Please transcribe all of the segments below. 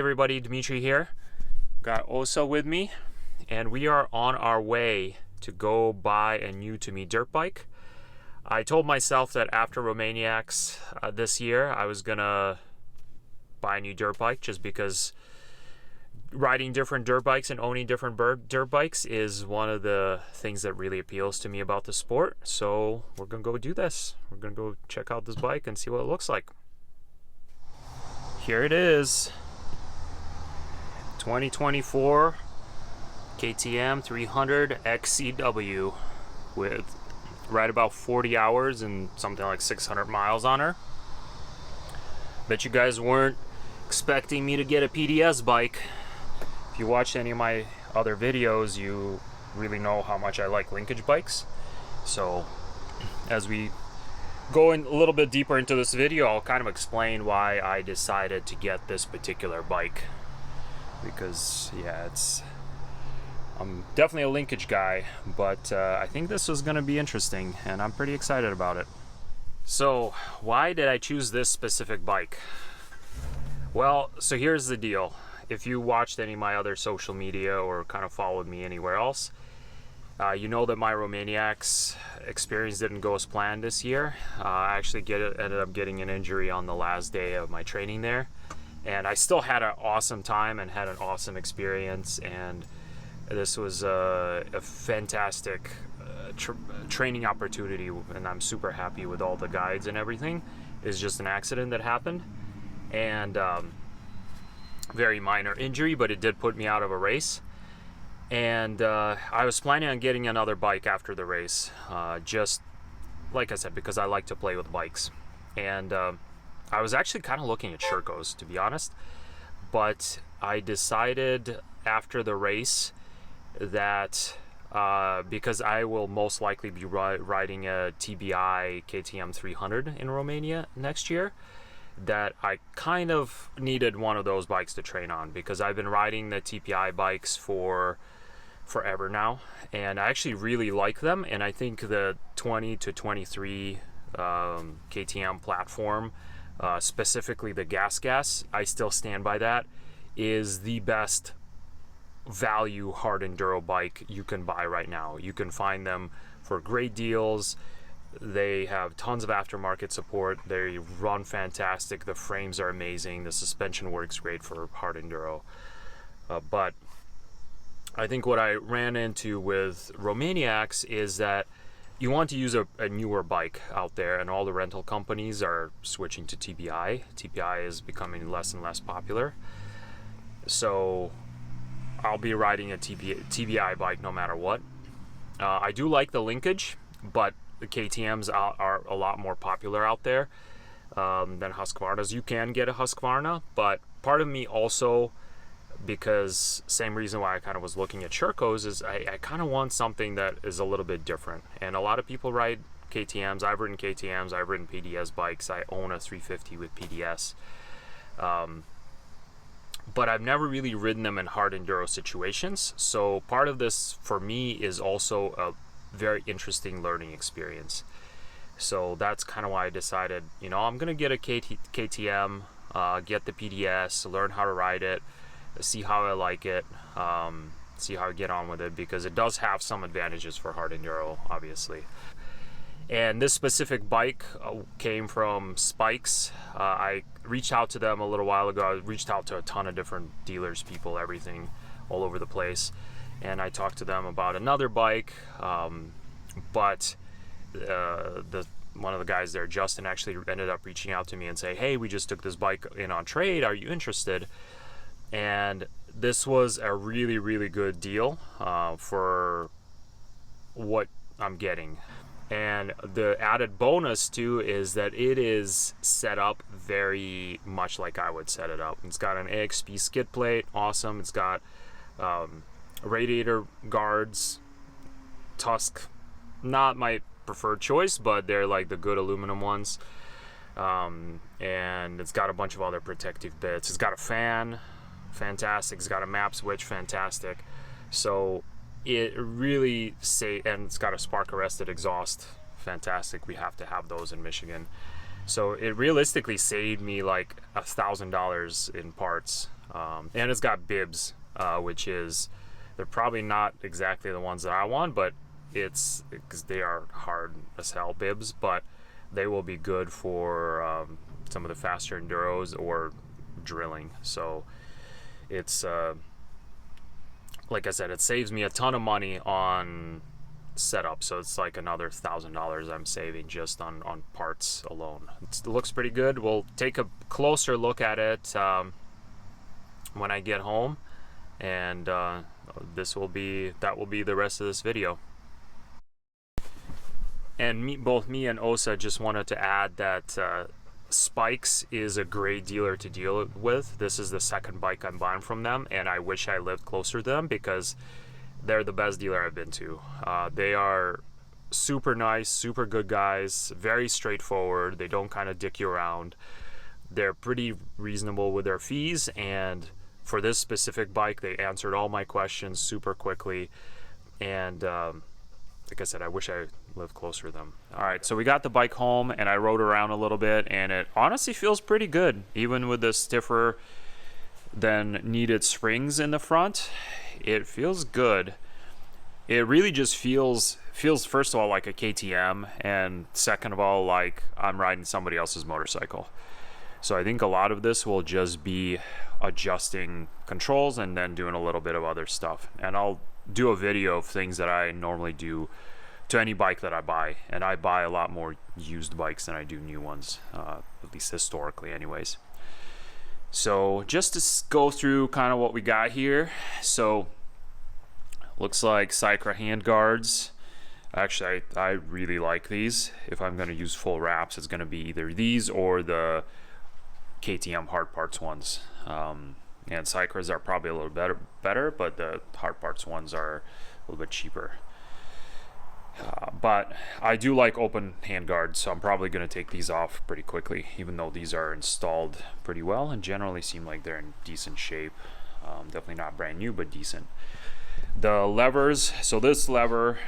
everybody, Dimitri here. Got Osa with me, and we are on our way to go buy a new to me dirt bike. I told myself that after Romaniacs this year, I was gonna buy a new dirt bike just because riding different dirt bikes and owning different dirt bikes is one of the things that really appeals to me about the sport. So we're gonna go do this. We're gonna go check out this bike and see what it looks like. Here it is. 2024 KTM 300 XCW with right about 40 hours and something like 600 miles on her. Bet you guys weren't expecting me to get a PDS bike. If you watched any of my other videos, you really know how much I like linkage bikes. So as we go in a little bit deeper into this video, I'll kind of explain why I decided to get this particular bike. Because yeah, I'm definitely a linkage guy, but I think this was gonna be interesting and I'm pretty excited about it. So why did I choose this specific bike? Well, so here's the deal. If you watched any of my other social media or kind of followed me anywhere else, you know that my Romaniacs experience didn't go as planned this year. I actually ended up getting an injury on the last day of my training there. And I still had an awesome time and had an awesome experience, and this was a fantastic training opportunity, and I'm super happy with all the guides and everything. It's just an accident that happened, and very minor injury, but it did put me out of a race. And I was planning on getting another bike after the race, just like I said, because I like to play with bikes. And I was actually kind of looking at Shercos, to be honest, but I decided after the race that because I will most likely be riding a TBI KTM 300 in Romania next year, that I kind of needed one of those bikes to train on, because I've been riding the TPI bikes for forever now, and I actually really like them. And I think the 20 to 23 KTM platform, specifically the gas, I still stand by that, is the best value hard enduro bike you can buy right now. You can find them for great deals. They have tons of aftermarket support. They run fantastic. The frames are amazing. The suspension works great for hard enduro. But I think what I ran into with Romaniacs is that you want to use a newer bike out there, and all the rental companies are switching to TBI. TBI is becoming less and less popular. So I'll be riding a TBI bike no matter what. I do like the linkage, but the KTMs are a lot more popular out there than Husqvarnas. You can get a Husqvarna, but part of me also, because same reason why I kind of was looking at Shercos, is I kind of want something that is a little bit different. And a lot of people ride KTMs. I've ridden KTMs. I've ridden PDS bikes. I own a 350 with PDS. But I've never really ridden them in hard enduro situations. So part of this for me is also a very interesting learning experience. So that's kind of why I decided, I'm going to get a KTM, get the PDS, learn how to ride it, see how I like it, see how I get on with it, because it does have some advantages for hard enduro, obviously. And this specific bike came from Spikes. I reached out to them a little while ago. I reached out to a ton of different dealers, people, everything, all over the place. And I talked to them about another bike, but one of the guys there, Justin, actually ended up reaching out to me and saying, hey, we just took this bike in on trade. Are you interested? And this was a really, really good deal for what I'm getting. And the added bonus too is that it is set up very much like I would set it up. It's got an AXP skid plate, awesome. It's got radiator guards, Tusk, not my preferred choice, but they're like the good aluminum ones. And it's got a bunch of other protective bits. It's got a fan, fantastic. It's got a map switch, fantastic. So it really and it's got a spark arrested exhaust, fantastic. We have to have those in Michigan. So it realistically saved me like $1,000 in parts, and it's got bibs, which is, they're probably not exactly the ones that I want, but it's because they are hard as hell bibs, but they will be good for some of the faster enduros or drilling. So it's like I said, it saves me a ton of money on setup, so it's like another $1,000 I'm saving just on parts alone. It looks pretty good. We'll take a closer look at it when I get home, and that will be the rest of this video. And both me and Osa just wanted to add that Spikes is a great dealer to deal with. This is the second bike I'm buying from them, and I wish I lived closer to them because they're the best dealer I've been to. They are super nice, super good guys, very straightforward. They don't kind of dick you around. They're pretty reasonable with their fees, and for this specific bike, they answered all my questions super quickly. And like I said, I wish I lived closer to them. All right, so we got the bike home, and I rode around a little bit, and it honestly feels pretty good, even with the stiffer than needed springs in the front. It feels good. It really just feels first of all like a KTM, and second of all like I'm riding somebody else's motorcycle. So I think a lot of this will just be adjusting controls and then doing a little bit of other stuff. And I'll do a video of things that I normally do to any bike that I buy, and I buy a lot more used bikes than I do new ones, at least historically anyways. So just to go through kind of what we got here. So looks like Cycra hand guards. Actually, I really like these. If I'm going to use full wraps, it's going to be either these or the KTM hard parts ones. And Cycras are probably a little better, but the hard parts ones are a little bit cheaper. But I do like open hand guards, so I'm probably going to take these off pretty quickly, even though these are installed pretty well and generally seem like they're in decent shape. Definitely not brand new, but decent. The levers, so this lever,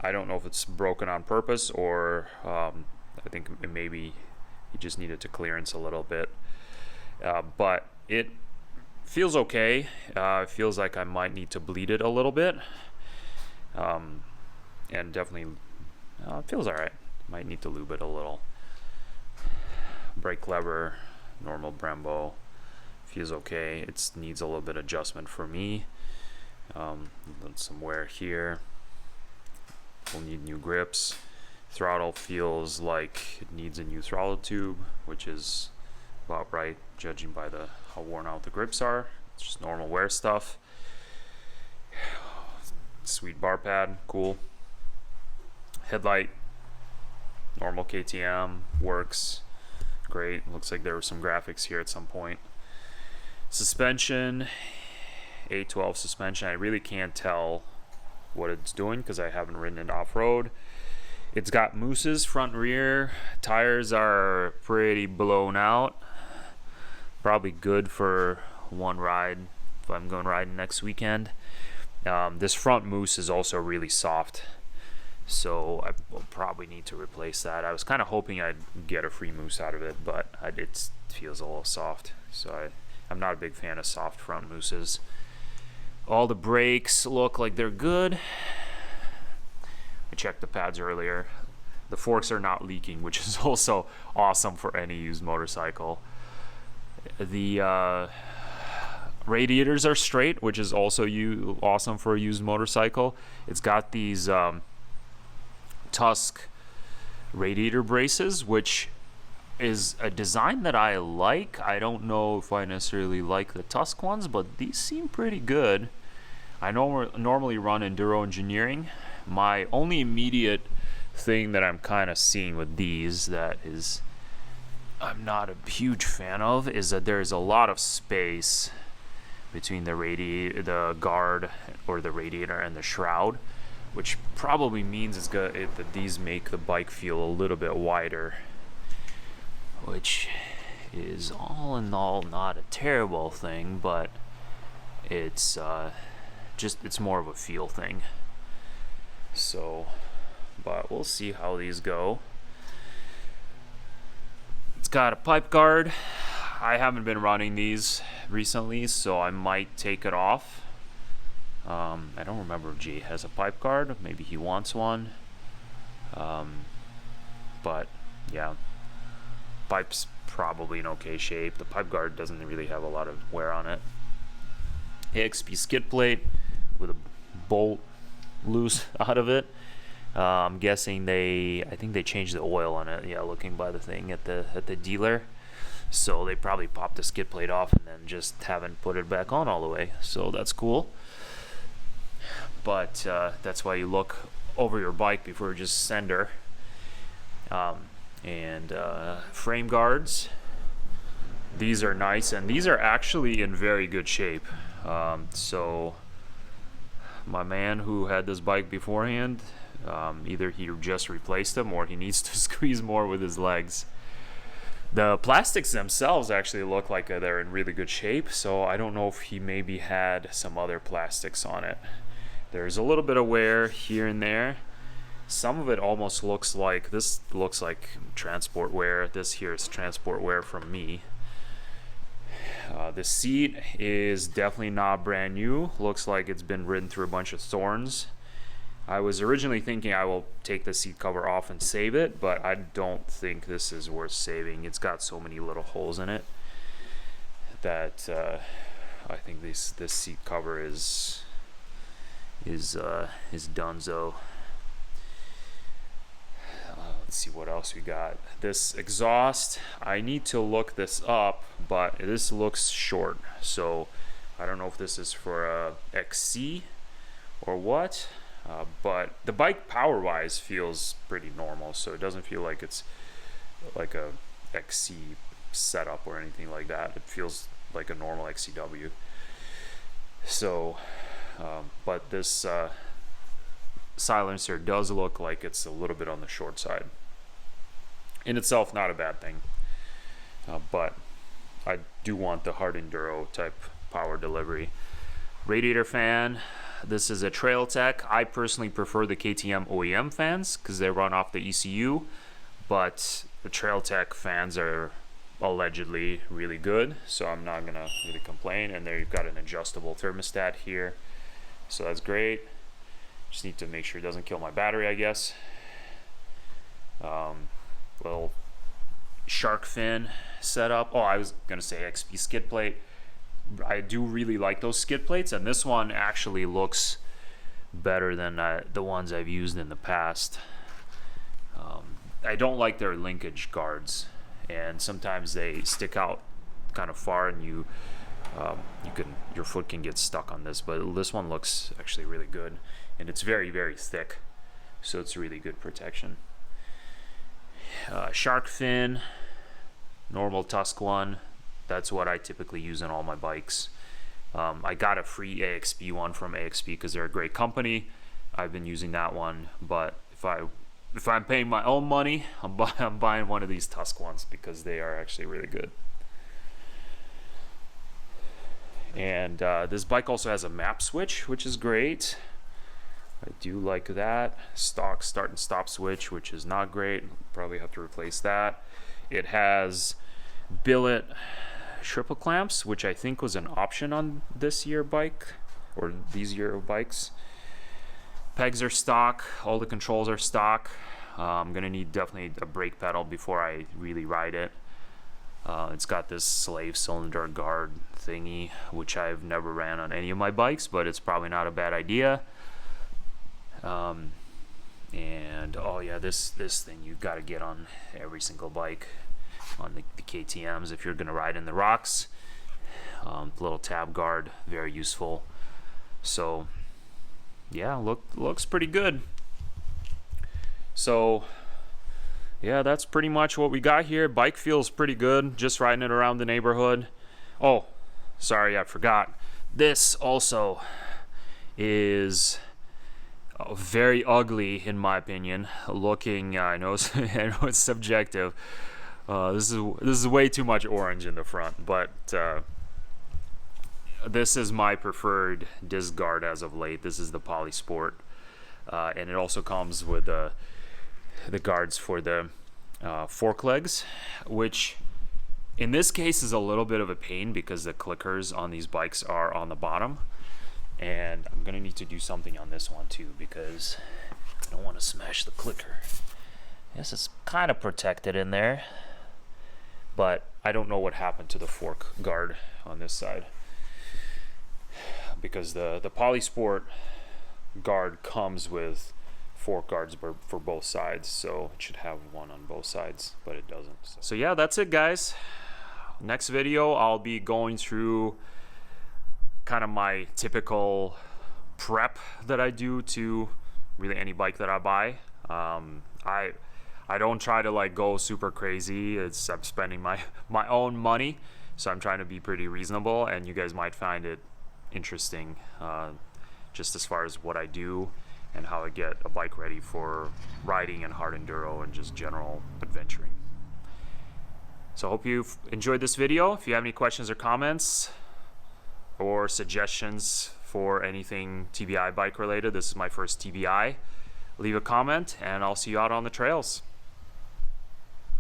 I don't know if it's broken on purpose or I think maybe you just needed to clearance a little bit. But it feels okay. It feels like I might need to bleed it a little bit. And definitely it feels all right. Might need to lube it a little. Brake lever, normal Brembo, feels okay. It needs a little bit of adjustment for me. Some wear here. We'll need new grips. Throttle feels like it needs a new throttle tube, which is about right, judging by how worn out the grips are. It's just normal wear stuff. Sweet bar pad, cool. Headlight, normal KTM, works great. Looks like there were some graphics here at some point. Suspension, A12 suspension. I really can't tell what it's doing because I haven't ridden it off-road. It's got mooses front and rear. Tires are pretty blown out. Probably good for one ride if I'm going riding next weekend. This front moose is also really soft, so I will probably need to replace that. I was kind of hoping I'd get a free moose out of it, but it feels a little soft, so I'm not a big fan of soft front mooses. All the brakes look like they're good. I checked the pads earlier. The forks are not leaking, which is also awesome for any used motorcycle. The radiators are straight, which is also awesome for a used motorcycle. It's got these Tusk radiator braces, which is a design that I like. I don't know if I necessarily like the Tusk ones, but these seem pretty good. I normally run enduro engineering. My only immediate thing that I'm kind of seeing with these that is I'm not a huge fan of is that there's a lot of space between the guard or the radiator and the shroud, which probably means it's good that these make the bike feel a little bit wider, which is all in all not a terrible thing, but it's it's more of a feel thing. So, but we'll see how these go. got a pipe guard. I haven't been running these recently, so I might take it off. I don't remember if Jay has a pipe guard. Maybe he wants one. But yeah, pipe's probably in okay shape. The pipe guard doesn't really have a lot of wear on it. AXP skid plate with a bolt loose out of it. I'm guessing I think they changed the oil on it. Yeah, looking by the thing at the dealer. So they probably popped the skid plate off and then just haven't put it back on all the way. So that's cool. But that's why you look over your bike before you just send her. And frame guards. These are nice, and these are actually in very good shape. So my man who had this bike beforehand, either he just replaced them or he needs to squeeze more with his legs. The plastics themselves actually look like they're in really good shape, so I don't know if he maybe had some other plastics on it. There's a little bit of wear here and there. Some of it almost looks like, this looks like transport wear. This here is transport wear from me. The seat is definitely not brand new. Looks like it's been ridden through a bunch of thorns. I was originally thinking I will take the seat cover off and save it, but I don't think this is worth saving. It's got so many little holes in it that I think this seat cover is donezo. Let's see what else we got. This exhaust, I need to look this up, but this looks short, so I don't know if this is for a XC or what. But the bike power-wise feels pretty normal, so it doesn't feel like it's like a XC setup or anything like that. It feels like a normal XCW. So, but this silencer does look like it's a little bit on the short side. In itself, not a bad thing, but I do want the hard enduro type power delivery. Radiator fan. This is a Trail Tech. I personally prefer the KTM OEM fans because they run off the ECU, but the Trail Tech fans are allegedly really good, so I'm not gonna really complain. And there you've got an adjustable thermostat here, so that's great. Just need to make sure it doesn't kill my battery, I guess. Little shark fin setup. Oh, I was gonna say XP skid plate. I do really like those skid plates, and this one actually looks better than the ones I've used in the past. I don't like their linkage guards, and sometimes they stick out kind of far, and your foot can get stuck on this. But this one looks actually really good, and it's very, very thick, so it's really good protection. Shark fin, normal tusk one. That's what I typically use on all my bikes. I got a free AXP one from AXP because they're a great company. I've been using that one, but if I'm paying my own money, I'm buying one of these tusk ones because they are actually really good. And this bike also has a map switch, which is great. I do like that. Stock start and stop switch, which is not great. Probably have to replace that. It has billet triple clamps, which I think was an option on this year bike, or these year bikes. Pegs are stock. All the controls are stock. I'm gonna need definitely a brake pedal before I really ride it. It's got this slave cylinder guard thingy, which I've never ran on any of my bikes, but it's probably not a bad idea. And oh yeah, this thing you've got to get on every single bike on the KTMs if you're gonna ride in the rocks. Little tab guard, very useful. So yeah, looks pretty good. So yeah, that's pretty much what we got here. Bike feels pretty good, just riding it around the neighborhood. Oh, sorry, I forgot. This also is very ugly in my opinion looking. I know it's subjective. This is way too much orange in the front, but this is my preferred disc guard as of late. This is the Polysport, and it also comes with the guards for the fork legs, which In this case is a little bit of a pain because the clickers on these bikes are on the bottom, and I'm gonna need to do something on this one too because I don't want to smash the clicker. Yes, it's kind of protected in there, but I don't know what happened to the fork guard on this side because the Polysport guard comes with fork guards for both sides, so it should have one on both sides, but it doesn't. So yeah, that's it, guys. Next video I'll be going through kind of my typical prep that I do to really any bike that I buy. I don't try to like go super crazy. I'm spending my own money, so I'm trying to be pretty reasonable, and you guys might find it interesting just as far as what I do and how I get a bike ready for riding and hard enduro and just general adventuring. So I hope you've enjoyed this video. If you have any questions or comments or suggestions for anything TBI bike related, this is my first TBI, leave a comment and I'll see you out on the trails.